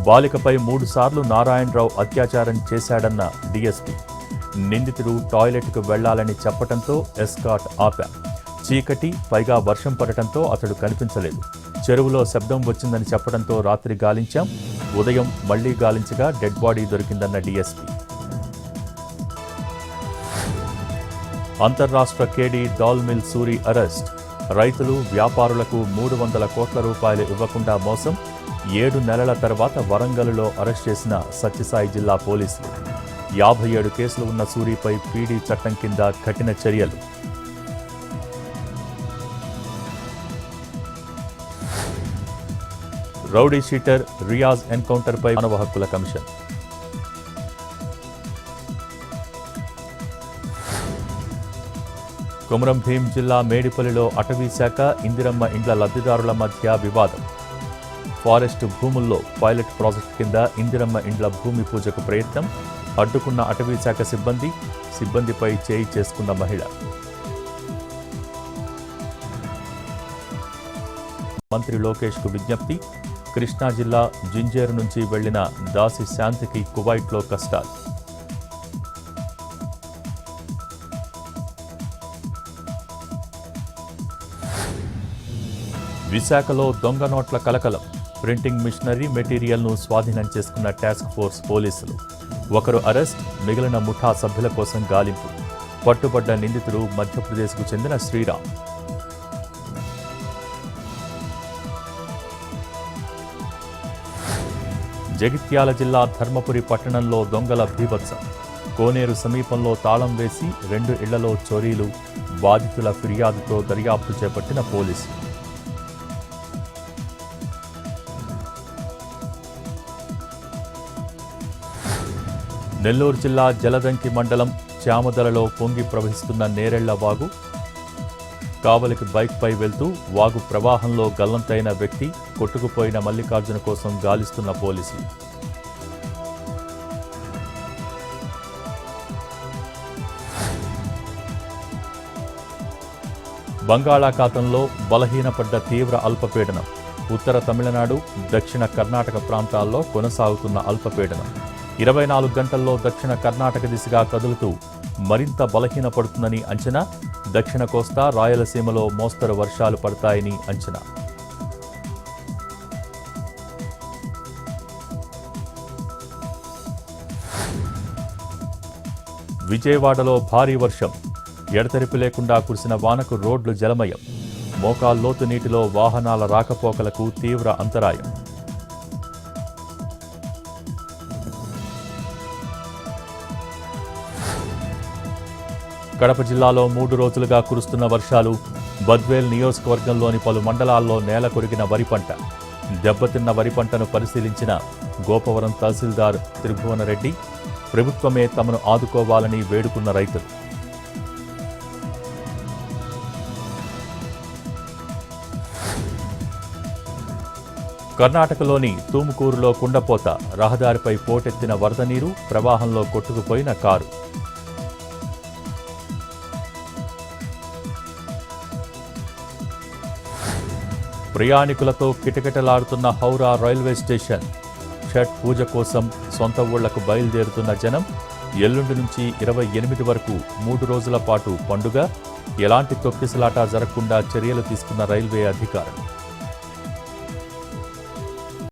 బాలికపై 3 సార్లు నారాయణరావు అత్యాచారం చేశాడన్న డీఎస్పీ. నిందితుడు టాయిలెట్కు వెళ్లాలని చెప్పడంతో ఎస్కాట్ ఆపాం. చీకటి, పైగా వర్షం పడటంతో అతడు కనిపించలేదు. చెరువులో శబ్దం వచ్చిందని చెప్పడంతో రాత్రి గాలించాం. ఉదయం మళ్లీ గాలించగా డెడ్ బాడీ దొరికిందన్న డీఎస్పీ. అంతర్రాష్ట్ర కేడీ డాల్ మిల్ సూరి అరెస్ట్. రైతులు, వ్యాపారులకు 300 కోట్ల రూపాయలు ఇవ్వకుండా మోసం. 7 నెలల తర్వాత వరంగల్లో అరెస్ట్ చేసిన సత్యసాయి జిల్లా పోలీసులు. 57 కేసులు ఉన్న సూరిపై పీడీ చట్టం కింద కఠిన చర్యలు. రౌడీ షీటర్ రియాజ్ ఎన్కౌంటర్పై మానవ హక్కుల కమిషన్. కొమరం భీం జిల్లా మేడిపల్లిలో అటవీ శాఖ, ఇందిరమ్మ ఇండ్ల లబ్ధిదారుల మధ్య వివాదం. ఫారెస్ట్ భూముల్లో పైలట్ ప్రాజెక్టు కింద ఇందిరమ్మ ఇండ్ల భూమి పూజకు ప్రయత్నం. అడ్డుకున్న అటవీ శాఖ సిబ్బందిపై చేయి చేసుకున్న మహిళ. మంత్రి లోకేష్కు విజ్ఞప్తి. కృష్ణా జిల్లా జింజేరు నుంచి వెళ్లిన దాసి శాంతికి కువైట్లో కష్టాలు. విశాఖలో దొంగ నోట్ల కలకలం. ప్రింటింగ్ మిషనరీ మెటీరియల్ను స్వాధీనం చేసుకున్న టాస్క్ ఫోర్స్ పోలీసులు. ఒకరు అరెస్ట్, మిగిలిన ముఠా సభ్యుల కోసం గాలింపు. పట్టుబడ్డ నిందితుడు మధ్యప్రదేశ్కు చెందిన శ్రీరామ్. జగిత్యాల జిల్లా ధర్మపురి పట్టణంలో దొంగల బీభత్సం. కోనేరు సమీపంలో తాళం వేసి 2 ఇళ్లలో చోరీలు. బాధితుల ఫిర్యాదుతో దర్యాప్తు చేపట్టిన పోలీసులు. నెల్లూరు జిల్లా జలదంకి మండలం చామదలలో పొంగి ప్రవహిస్తున్న నేరెళ్ల వాగు. కావలికి బైక్పై వెళ్తూ వాగు ప్రవాహంలో గల్లంతైన వ్యక్తి. కొట్టుకుపోయిన మల్లికార్జున కోసం గాలిస్తున్న పోలీసులు. బంగాళాఖాతంలో బలహీనపడ్డ తీవ్ర అల్పపీడనం. ఉత్తర తమిళనాడు, దక్షిణ కర్ణాటక ప్రాంతాల్లో కొనసాగుతున్న అల్పపీడనం 24 గంటల్లో దక్షిణ కర్ణాటక దిశగా కదులుతూ మరింత బలహీనపడుతుందని అంచనా. దక్షిణ కోస్తా, రాయలసీమలో మోస్తరు వర్షాలు పడతాయని అంచనా. విజయవాడలో భారీ వర్షం. ఎడతెరిపి లేకుండా కురిసిన వానకు రోడ్లు జలమయం. మోకాల్లోతు నీటిలో వాహనాల రాకపోకలకు తీవ్ర అంతరాయం. కడప జిల్లాలో 3 రోజులుగా కురుస్తున్న వర్షాలు. బద్వేల్ నియోజకవర్గంలోని పలు మండలాల్లో నేల కొరిగిన వరి పంట. దెబ్బతిన్న వరి పంటను పరిశీలించిన గోపవరం తహసీల్దార్ త్రిభువనరెడ్డి. ప్రభుత్వమే తమను ఆదుకోవాలని వేడుకున్న రైతులు. కర్ణాటకలోని తూముకూరులో కుండపోత. రహదారిపై పోటెత్తిన వరద నీరు. ప్రవాహంలో కొట్టుకుపోయిన కారు. ప్రయాణికులతో కిటకిటలాడుతున్న హౌరా రైల్వే స్టేషన్. ఛట్ పూజ కోసం సొంత ఊళ్లకు బయలుదేరుతున్న జనం. ఎల్లుండి నుంచి 28 వరకు 3 రోజుల పాటు పండుగ. ఎలాంటి తొక్కిసలాట జరగకుండా చర్యలు తీసుకున్న రైల్వే అధికారులు.